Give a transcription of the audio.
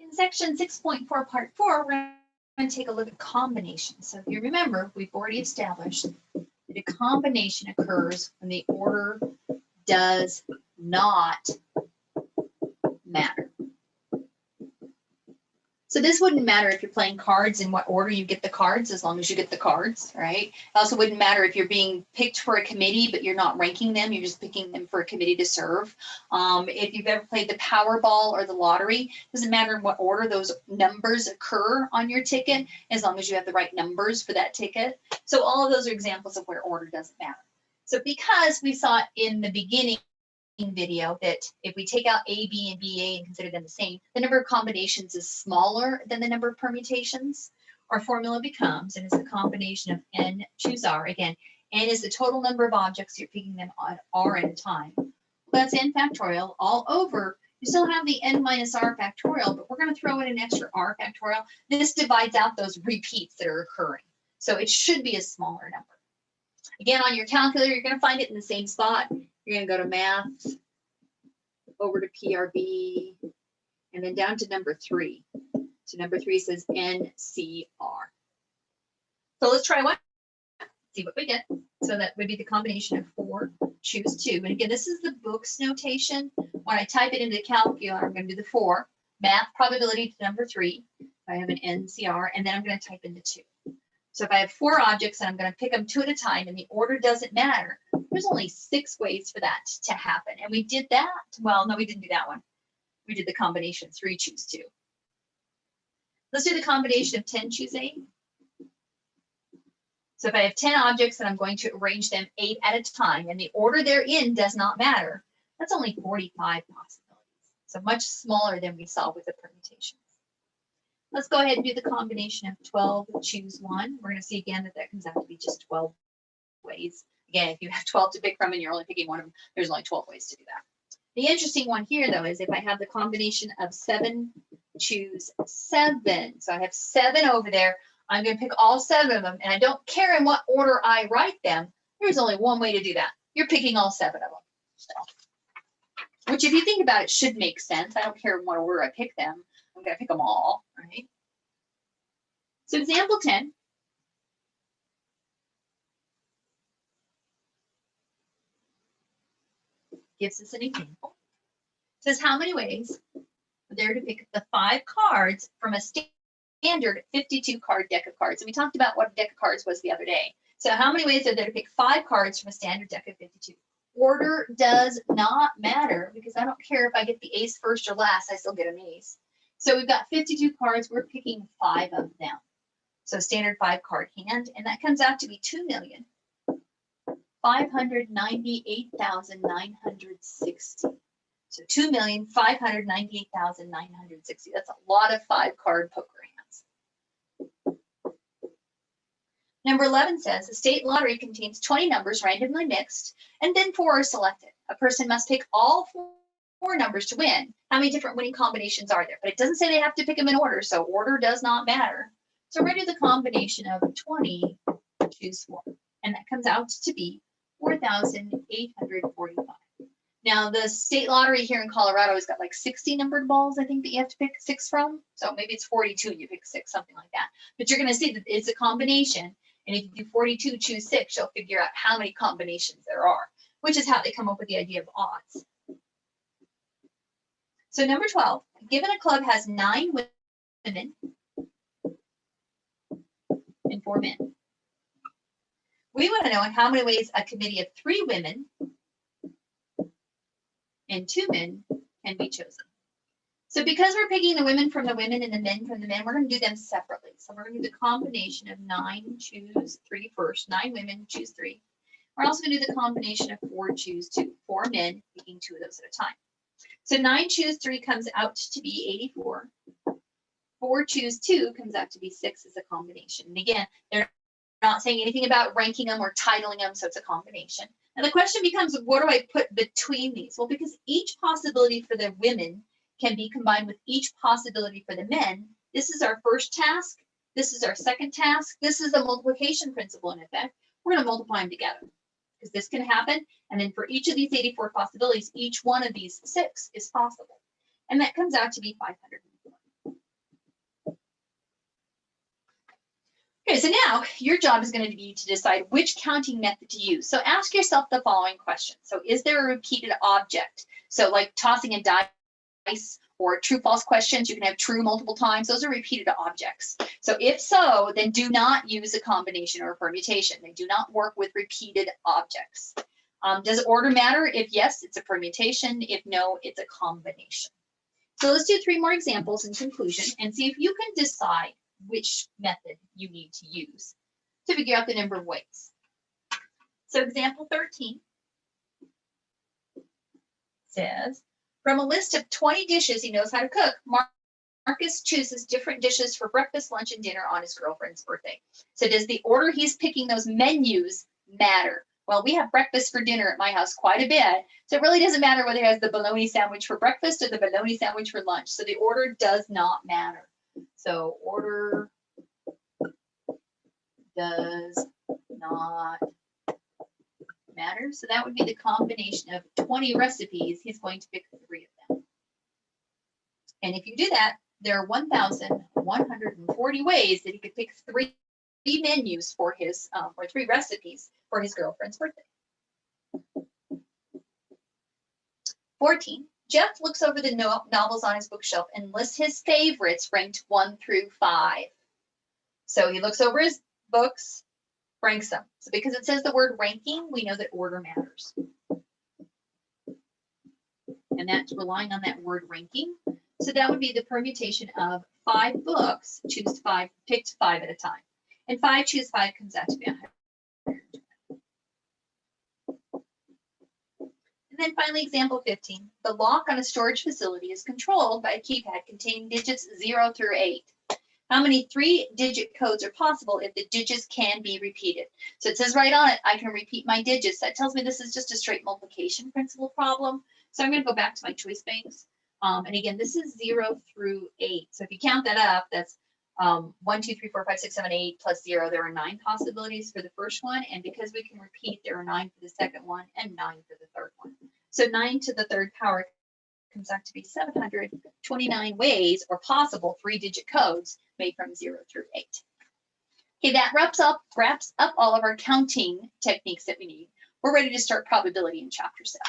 In section 6.4, part 4, we're going to take a look at combinations. So if you remember, we've already established that a combination occurs when the order does not matter. So this wouldn't matter if you're playing cards in what order you get the cards, as long as you get the cards, right? It also wouldn't matter if you're being picked for a committee, but you're not ranking them, you're just picking them for a committee to serve. If you've ever played the Powerball or the lottery, it doesn't matter in what order those numbers occur on your ticket, as long as you have the right numbers for that ticket. So all of those are examples of where order doesn't matter. So because we saw in the beginning video that if we take out A, B, and BA and consider them the same, the number of combinations is smaller than the number of permutations. Our formula becomes, and it's a combination of n choose r. Again, n is the total number of objects you're picking them on r at a time. That's n factorial all over. You still have the n minus r factorial, but we're going to throw in an extra r factorial. This divides out those repeats that are occurring. So it should be a smaller number. Again, on your calculator, you're going to find it in the same spot. You're going to go to math, over to PRB, and then down to number 3. So number 3 says NCR. So let's try one, see what we get. So that would be the combination of 4, choose 2. And again, this is the book's notation. When I type it into the calculator, I'm going to do the 4, math probability to number 3. I have an NCR, and then I'm going to type in the 2. So if I have 4 objects and I'm going to pick them 2 at a time and the order doesn't matter, there's only 6 ways for that to happen. And we did that. Well, no, we didn't do that one. We did the combination 3, choose 2. Let's do the combination of 10, choose 8. So if I have 10 objects and I'm going to arrange them 8 at a time and the order they're in does not matter, that's only 45 possibilities. So much smaller than we saw with the permutations. Let's go ahead and do the combination of 12, choose 1. We're going to see again that that comes out to be just 12 ways. Again, if you have 12 to pick from and you're only picking one of them, there's only 12 ways to do that. The interesting one here, though, is if I have the combination of 7, choose 7. So I have 7 over there. I'm going to pick all 7 of them, and I don't care in what order I write them. There's only one way to do that. You're picking all 7 of them. So, which, if you think about it, should make sense. I don't care in what order I pick them. I'm going to pick them all, right? So example 10. Gives us an example. It says how many ways are there to pick the 5 cards from a standard 52 card deck of cards? And we talked about what a deck of cards was the other day. So how many ways are there to pick 5 cards from a standard deck of 52? Order does not matter because I don't care if I get the ace first or last, I still get an ace. So we've got 52 cards, we're picking 5 of them. So standard 5 card hand, and that comes out to be 2,598,960. So 2,598,960. That's a lot of 5 card poker hands. Number 11 says the state lottery contains 20 numbers randomly mixed, and then 4 are selected. A person must pick all 4 numbers to win. How many different winning combinations are there? But it doesn't say they have to pick them in order, so order does not matter. So we're going to do the combination of 20, choose 4, and that comes out to be 4,845. Now, the state lottery here in Colorado has got like 60 numbered balls, I think, that you have to pick 6 from. So maybe it's 42 and you pick 6, something like that. But you're going to see that it's a combination. And if you do 42, choose 6, you'll figure out how many combinations there are, which is how they come up with the idea of odds. So number 12, given a club has 9 women and 4 men, we want to know in how many ways a committee of 3 women and 2 men can be chosen. So because we're picking the women from the women and the men from the men, we're going to do them separately. So we're going to do the combination of 9, choose 3 first. 9 women, choose 3. We're also going to do the combination of 4, choose 2. 4 men, picking 2 of those at a time. So 9, choose 3 comes out to be 84. 4, choose 2 comes out to be 6 as a combination. And again, they're not saying anything about ranking them or titling them, so it's a combination. And the question becomes, what do I put between these? Well, because each possibility for the women can be combined with each possibility for the men. This is our first task. This is our second task. This is the multiplication principle in effect. We're going to multiply them together because this can happen. And then for each of these 84 possibilities, each one of these 6 is possible. And that comes out to be 540. Okay, so now your job is going to be to decide which counting method to use. So ask yourself the following question. So is there a repeated object? So like tossing a dice or true false questions, you can have true multiple times. Those are repeated objects. So if so, then do not use a combination or a permutation. They do not work with repeated objects. Does order matter? If yes, it's a permutation. If no, it's a combination. So let's do 3 more examples in conclusion and see if you can decide which method you need to use to figure out the number of ways. So example 13 says, from a list of 20 dishes he knows how to cook, Marcus chooses different dishes for breakfast, lunch, and dinner on his girlfriend's birthday. So does the order he's picking those menus matter? Well, we have breakfast for dinner at my house quite a bit, so it really doesn't matter whether he has the bologna sandwich for breakfast or the bologna sandwich for lunch. So the order does not matter. So order does not matter. So that would be the combination of 20 recipes. He's going to pick 3 of them. And if you do that, there are 1,140 ways that he could pick 3 menus for his or 3 recipes for his girlfriend's birthday. 14. Jeff looks over the novels on his bookshelf and lists his favorites ranked 1 through 5. So he looks over his books, ranks them. So because it says the word ranking, we know that order matters. And that's relying on that word ranking. So that would be the permutation of 5 books, picked 5 at a time. And 5 choose 5 comes out to be 100. And then finally, example 15. The lock on a storage facility is controlled by a keypad containing digits 0 through 8. How many 3-digit codes are possible if the digits can be repeated? So it says right on it, I can repeat my digits. That tells me this is just a straight multiplication principle problem. So I'm going to go back to my choice banks. And again, this is 0 through 8. So if you count that up, that's 1, 2, 3, 4, 5, 6, 7, 8 plus 0. There are 9 possibilities for the first one. And because we can repeat, there are 9 for the second one and 9 for the third one. So 9 to the 3rd power comes out to be 729 ways or possible 3-digit codes made from 0 through 8. Okay, that wraps up all of our counting techniques that we need. We're ready to start probability in chapter 7.